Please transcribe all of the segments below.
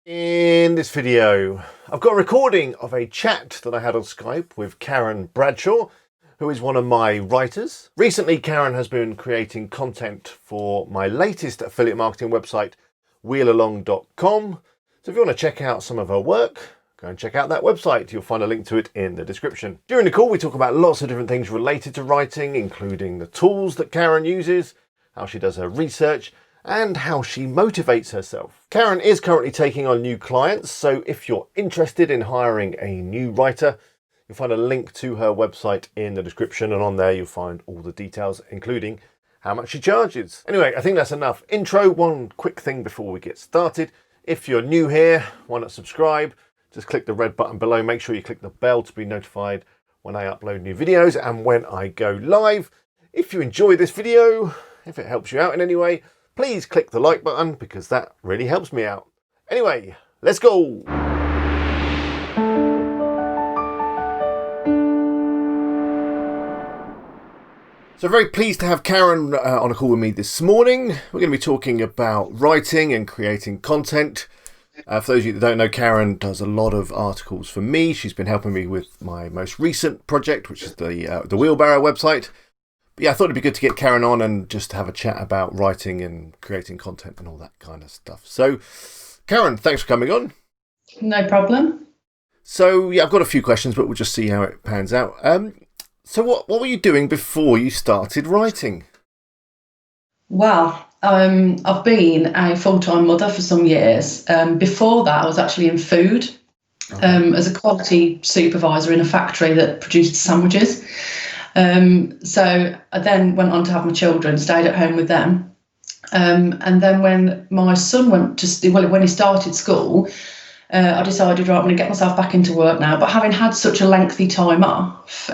In this video, I've got a recording of a chat that I had on Skype with Karen Bradshaw, who is one of my writers. Recently, Karen has been creating content for my latest affiliate marketing website, wheelalong.com. So if you want to check out some of her work, go and check out that website. You'll find a link to it in the description. During the call, we talk about lots of different things related to writing, including the tools that Karen uses, how she does her research, and how she motivates herself. Karen is currently taking on new clients, so if you're interested in hiring a new writer, you'll find a link to her website in the description, and on there you'll find all the details, including how much she charges. Anyway, I think that's enough intro. One quick thing before we get started. If you're new here, why not subscribe? Just click the red button below. Make sure you click the bell to be notified when I upload new videos and when I go live. If you enjoy this video, if it helps you out in any way, please click the like button because that really helps me out. Anyway, let's go. So very pleased to have Karen on a call with me this morning. We're going to be talking about writing and creating content. For those of you that don't know, Karen does a lot of articles for me. She's been helping me with my most recent project, which is the Wheelbarrow website. But yeah, I thought it'd be good to get Karen on and just have a chat about writing and creating content and all that kind of stuff. So, Karen, thanks for coming on. No problem. So yeah, I've got a few questions, but we'll just see how it pans out. So what were you doing before you started writing? Well, I've been a full-time mother for some years. Before that, I was actually in food as a quality supervisor in a factory that produced sandwiches. So I then went on to have my children, stayed at home with them. And then when my son when he started school, I decided, right, I'm going to get myself back into work now. But having had such a lengthy time off,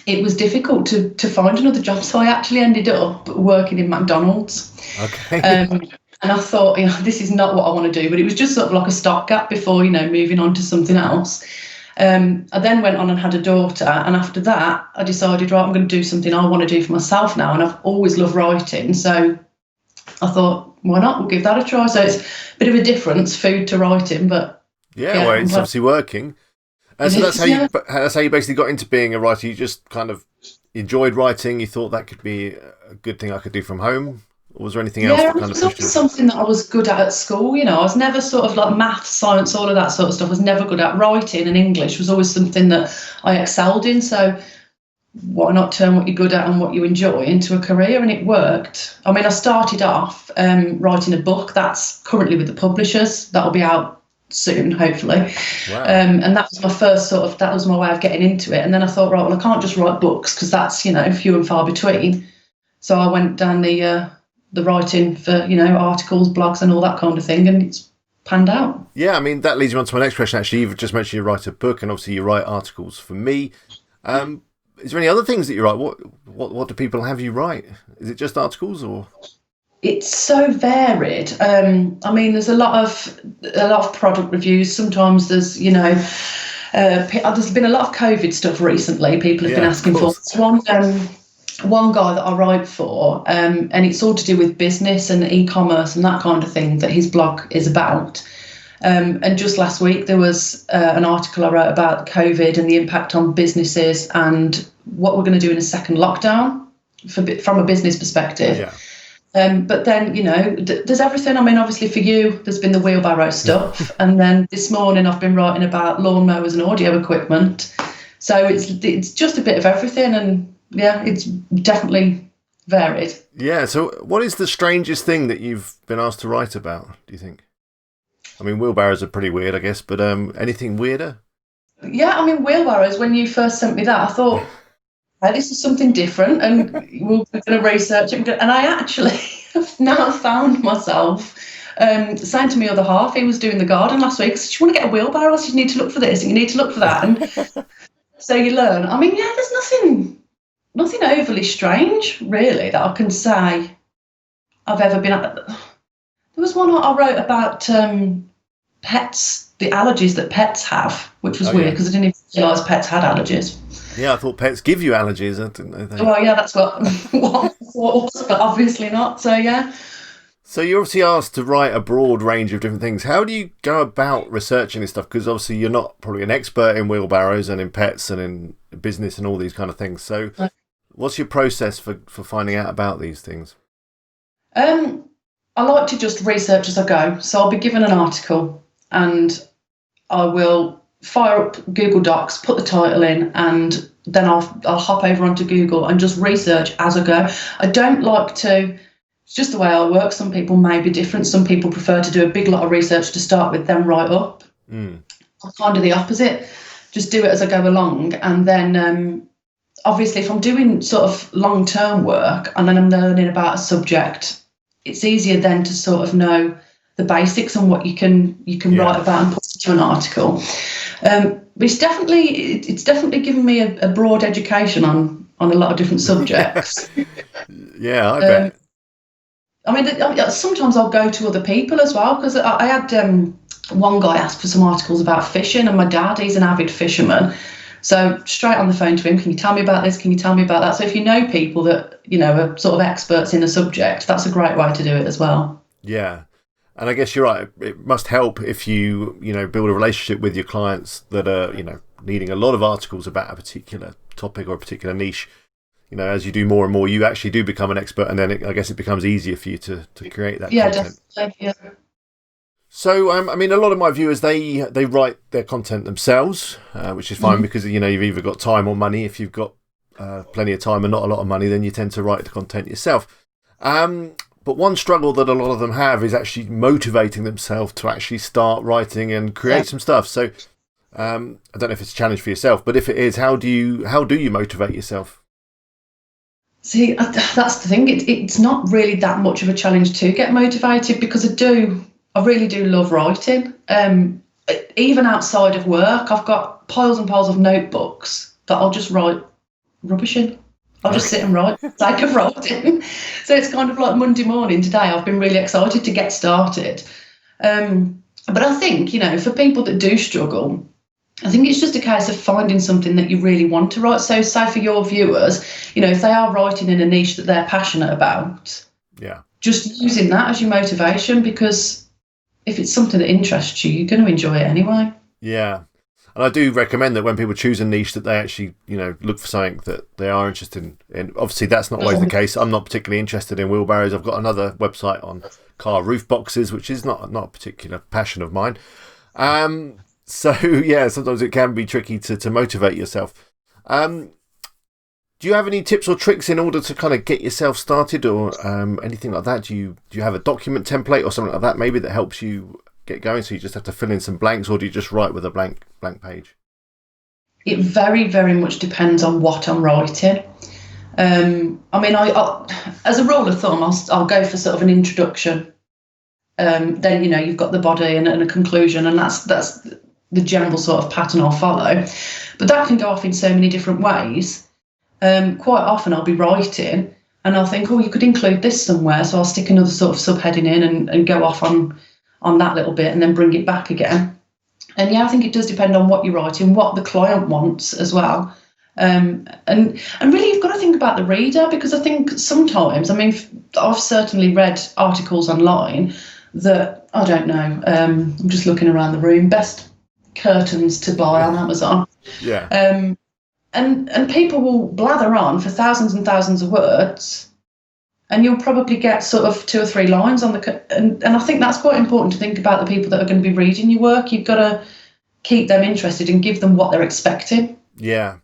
it was difficult to find another job. So I actually ended up working in McDonald's. Okay. And I thought, this is not what I want to do, but it was just sort of like a stopgap before, moving on to something else. I then went on and had a daughter, and after that I decided, right, I'm going to do something I want to do for myself now, and I've always loved writing, so I thought, why not, we'll give that a try. So it's a bit of a difference, food to writing, but yeah, well, it's obviously working. So that's how you basically got into being a writer. You just kind of enjoyed writing, you thought that could be a good thing I could do from home? Or was there anything else that kind of pushed you? Something that I was good at school. I was never sort of like math, science, all of that sort of stuff. I was never good at. Writing and English was always something that I excelled in. So why not turn what you're good at and what you enjoy into a career? And it worked. I mean, I started off writing a book that's currently with the publishers. That'll be out soon, hopefully. Wow. And that was my first that was my way of getting into it. And then I thought, right, well, I can't just write books because that's, few and far between. So I went down the writing for, articles, blogs and all that kind of thing, and it's panned out. Yeah, I mean, that leads me on to my next question, actually. You've just mentioned you write a book, and obviously you write articles for me. Is there any other things that you write? What do people have you write? Is it just articles, or...? It's so varied. I mean, there's a lot of product reviews. Sometimes there's, there's been a lot of COVID stuff recently. People have been asking for one guy that I write for, and it's all to do with business and e-commerce and that kind of thing that his blog is about. And just last week there was an article I wrote about COVID and the impact on businesses and what we're going to do in a second lockdown from a business perspective. Yeah. But then, there's everything. I mean, obviously for you, there's been the wheelbarrow stuff. And then this morning I've been writing about lawnmowers and audio equipment. So it's just a bit of everything. And yeah, it's definitely varied. Yeah. So what is the strangest thing that you've been asked to write about, do you think? I mean, wheelbarrows are pretty weird, I guess, but anything weirder? Yeah, I mean, wheelbarrows, when you first sent me that, I thought, hey, this is something different and we're going to research it. And I actually have now found myself saying to my other half, he was doing the garden last week, so do you want to get a wheelbarrow? So you need to look for this and you need to look for that. And so you learn. I mean, yeah, there's nothing overly strange, really, that I can say I've ever been at. There was one I wrote about pets, the allergies that pets have, which was weird because I didn't even realise pets had allergies. Yeah, I thought pets give you allergies. I didn't know that. Well, yeah, that's what I thought, but obviously not. So, yeah. So you're obviously asked to write a broad range of different things. How do you go about researching this stuff? Because obviously you're not probably an expert in wheelbarrows and in pets and in business and all these kind of things. So what's your process for finding out about these things? I like to just research as I go. So I'll be given an article and I will fire up Google Docs, put the title in, and then I'll hop over onto Google and just research as I go. I don't like to, it's just the way I work. Some people may be different. Some people prefer to do a big lot of research to start with, then write up. I'm kind of the opposite. Just do it as I go along. And then obviously if I'm doing sort of long-term work and then I'm learning about a subject, it's easier then to sort of know the basics and what you can write about and put into an article. But it's definitely given me a broad education on a lot of different subjects. Yeah, I bet. I mean, sometimes I'll go to other people as well, because I had one guy ask for some articles about fishing, and my dad, he's an avid fisherman. So straight on the phone to him, can you tell me about this? Can you tell me about that? So if you know people that, are sort of experts in a subject, that's a great way to do it as well. Yeah. And I guess you're right. It must help if you, build a relationship with your clients that are, needing a lot of articles about a particular topic or a particular niche. As you do more and more, you actually do become an expert, and then I guess it becomes easier for you to create that content. Definitely, yeah. So, I mean, a lot of my viewers, they write their content themselves, which is fine because, you've either got time or money. If you've got plenty of time and not a lot of money, then you tend to write the content yourself. But one struggle that a lot of them have is actually motivating themselves to actually start writing and create some stuff. So, I don't know if it's a challenge for yourself, but if it is, how do you motivate yourself? See, that's the thing. It's not really that much of a challenge to get motivated, because I really do love writing. Even outside of work, I've got piles and piles of notebooks that I'll just write rubbish in. I'll just sit and write, sake of writing. So it's kind of like Monday morning today. I've been really excited to get started. But I think, for people that do struggle, I think it's just a case of finding something that you really want to write. So say for your viewers, if they are writing in a niche that they're passionate about, just using that as your motivation, because if it's something that interests you, you're going to enjoy it anyway. Yeah. And I do recommend that when people choose a niche that they actually, look for something that they are interested in. Obviously, that's not always the case. I'm not particularly interested in wheelbarrows. I've got another website on car roof boxes, which is not a particular passion of mine. So, yeah, sometimes it can be tricky to motivate yourself. Do you have any tips or tricks in order to kind of get yourself started, or anything like that? Do you have a document template or something like that maybe that helps you get going, so you just have to fill in some blanks, or do you just write with a blank page? It very, very much depends on what I'm writing. I mean, I as a rule of thumb, I'll go for sort of an introduction. Then you've got the body and a conclusion, and that's the general sort of pattern I'll follow. But that can go off in so many different ways. Quite often I'll be writing and I'll think, you could include this somewhere, so I'll stick another sort of subheading in and go off on that little bit and then bring it back again. And I think it does depend on what you're writing, what the client wants as well. And really you've got to think about the reader, because I think sometimes, I've certainly read articles online that, I don't know, I'm just looking around the room, best curtains to buy on Amazon. Yeah. And people will blather on for thousands and thousands of words, and you'll probably get sort of 2 or 3 lines on and I think that's quite important to think about the people that are going to be reading your work. You've got to keep them interested and give them what they're expecting. Yeah.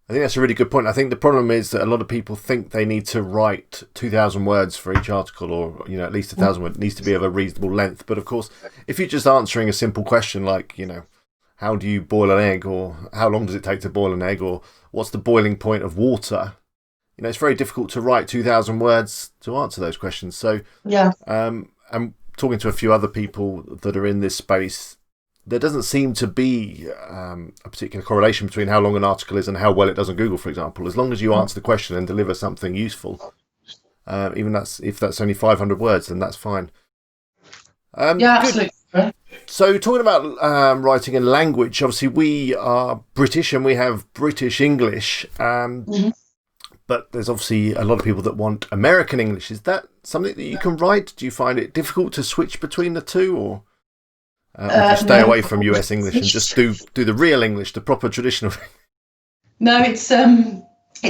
I think that's a really good point. I think the problem is that a lot of people think they need to write 2,000 words for each article, or, at least 1,000 words. It needs to be of a reasonable length. But of course, if you're just answering a simple question like, how do you boil an egg, or how long does it take to boil an egg, or what's the boiling point of water? It's very difficult to write 2,000 words to answer those questions. So, I'm talking to a few other people that are in this space. There doesn't seem to be a particular correlation between how long an article is and how well it does on Google, for example. As long as you answer the question and deliver something useful, even if that's only 500 words, then that's fine. Absolutely. So talking about writing in language, obviously we are British and we have British English, but there's obviously a lot of people that want American English. Is that something that you can write? Do you find it difficult to switch between the two, or do you stay No, away from US English and just do the real English, the proper traditional? no, it's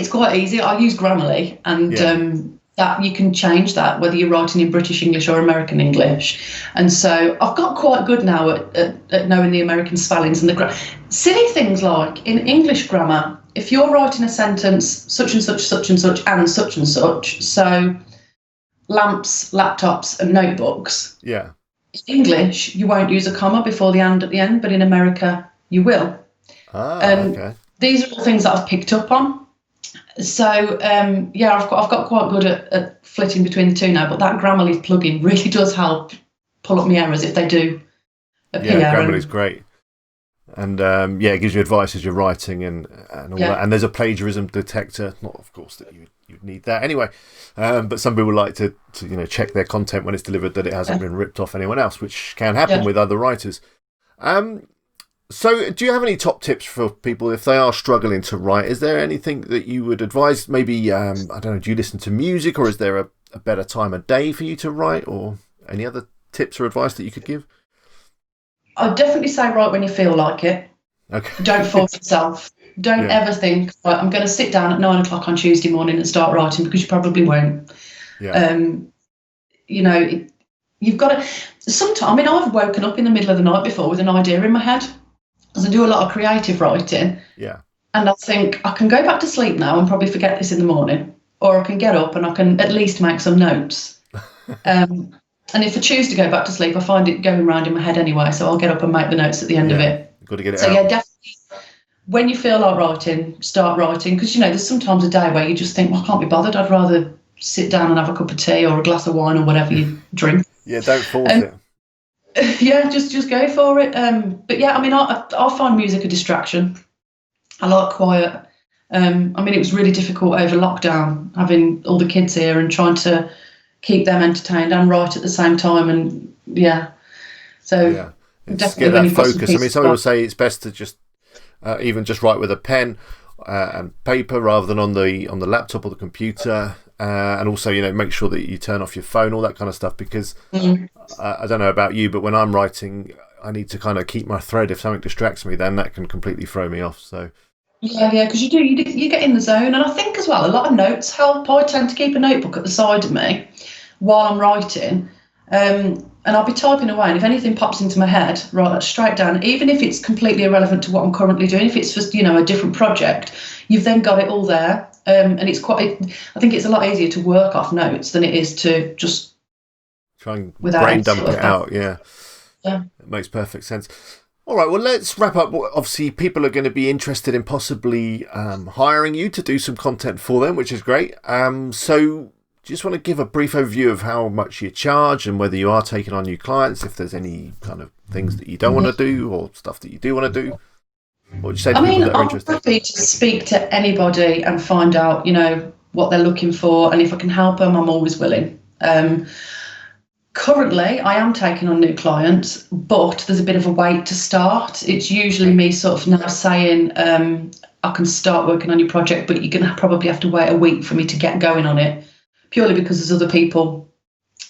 quite easy. I use Grammarly, and Yeah. that you can change that whether you're writing in British English or American English. And so I've got quite good now at knowing the American spellings and the silly things like in English grammar. If you're writing a sentence, such and such, such and such, and such and such, so lamps, laptops, and notebooks. Yeah. In English, you won't use a comma before the and at the end, but in America, you will. Okay. These are all things that I've picked up on. So yeah, I've got quite good at flitting between the two now. But that Grammarly plugin really does help pull up my errors if they do appear. Yeah, Grammarly's great. And yeah, it gives you advice as you're writing and all that. And there's a plagiarism detector. Not, of course, that you'd need that anyway. But some people like to check their content when it's delivered that it hasn't been ripped off anyone else, which can happen with other writers. So, do you have any top tips for people if they are struggling to write? Is there anything that you would advise? Maybe I don't know. Do you listen to music, or is there a better time of day for you to write, or any other tips or advice that you could give? I'd definitely say write when you feel like it. Okay. Don't force yourself. Don't ever think, right, I'm going to sit down at 9 o'clock on Tuesday morning and start writing, because you probably won't. Yeah. You've got to. Sometimes, I mean, I've woken up in the middle of the night before with an idea in my head, because I do a lot of creative writing. Yeah. And I think I can go back to sleep now and probably forget this in the morning, or I can get up and I can at least make some notes. And if I choose to go back to sleep, I find it going around in my head anyway, so I'll get up and make the notes at the end of it. You've got to get it so out. Yeah, definitely. When you feel like writing, start writing, because there's sometimes a day where you just think, well, I can't be bothered. I'd rather sit down and have a cup of tea or a glass of wine or whatever you drink. Yeah, don't force it. Yeah, just go for it. But yeah, I mean, I find music a distraction. I like quiet. I mean, it was really difficult over lockdown, having all the kids here and trying to keep them entertained and write at the same time. And yeah, so yeah, definitely get that focus. I mean, some people to say it's best to just even just write with a pen and paper rather than on the laptop or the computer. And also, make sure that you turn off your phone, all that kind of stuff, because I don't know about you, but when I'm writing, I need to kind of keep my thread. If something distracts me, then that can completely throw me off. So yeah, because you get in the zone. And I think as well, a lot of notes help. I tend to keep a notebook at the side of me while I'm writing, and I'll be typing away, and if anything pops into my head, write that straight down, even if it's completely irrelevant to what I'm currently doing. If it's just a different project, you've then got it all there. And it's I think it's a lot easier to work off notes than it is to just try and brain dump it out. Yeah, it makes perfect sense. All right, well, let's wrap up. Obviously, people are going to be interested in possibly hiring you to do some content for them, which is great. So just want to give a brief overview of how much you charge and whether you are taking on new clients, if there's any kind of things that you don't want to do or stuff that you do want to do. What would you say to people that are interested? I'm happy to speak to anybody and find out, what they're looking for, and if I can help them, I'm always willing. Currently, I am taking on new clients, but there's a bit of a wait to start. It's usually me sort of now saying, I can start working on your project, but you're going to probably have to wait a week for me to get going on it, purely because there's other people.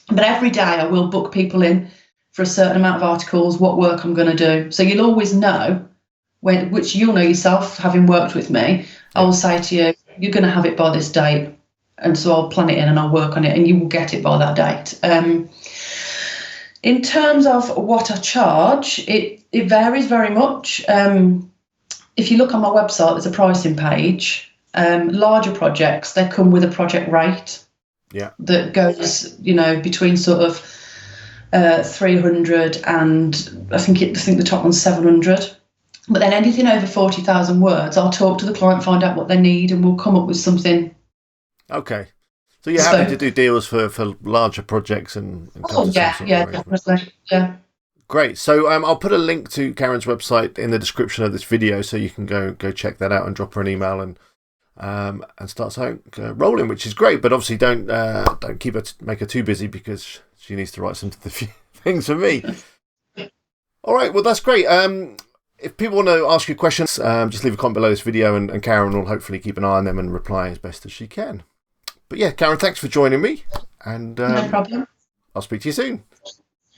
But every day I will book people in for a certain amount of articles, what work I'm going to do. So you'll always know, which you'll know yourself, having worked with me. I will say to you, you're going to have it by this date. And so I'll plan it in and I'll work on it, and you will get it by that date. In terms of what I charge, it varies very much. If you look on my website, there's a pricing page. Larger projects, they come with a project rate. Yeah. That goes, between sort of 300 and I think the top one's 700. But then anything over 40,000 words, I'll talk to the client, find out what they need, and we'll come up with something. Okay. So you're happy to do deals for larger projects and definitely. Yeah. Great. So I'll put a link to Karen's website in the description of this video, so you can go check that out and drop her an email and start something rolling, which is great. But obviously don't make her too busy, because she needs to write some things for me. All right. Well, that's great. If people want to ask you questions, just leave a comment below this video and Karen will hopefully keep an eye on them and reply as best as she can. But yeah, Karen, thanks for joining me. And No problem. I'll speak to you soon.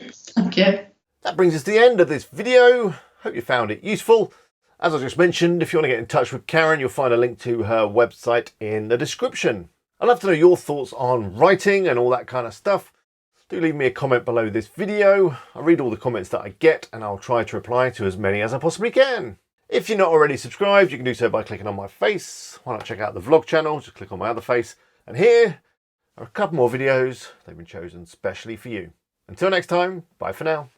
Thank you. That brings us to the end of this video. Hope you found it useful. As I just mentioned, if you want to get in touch with Karen, you'll find a link to her website in the description. I'd love to know your thoughts on writing and all that kind of stuff. Do leave me a comment below this video. I read all the comments that I get and I'll try to reply to as many as I possibly can. If you're not already subscribed, you can do so by clicking on my face. Why not check out the vlog channel? Just click on my other face. And here are a couple more videos. They've been chosen specially for you. Until next time, bye for now.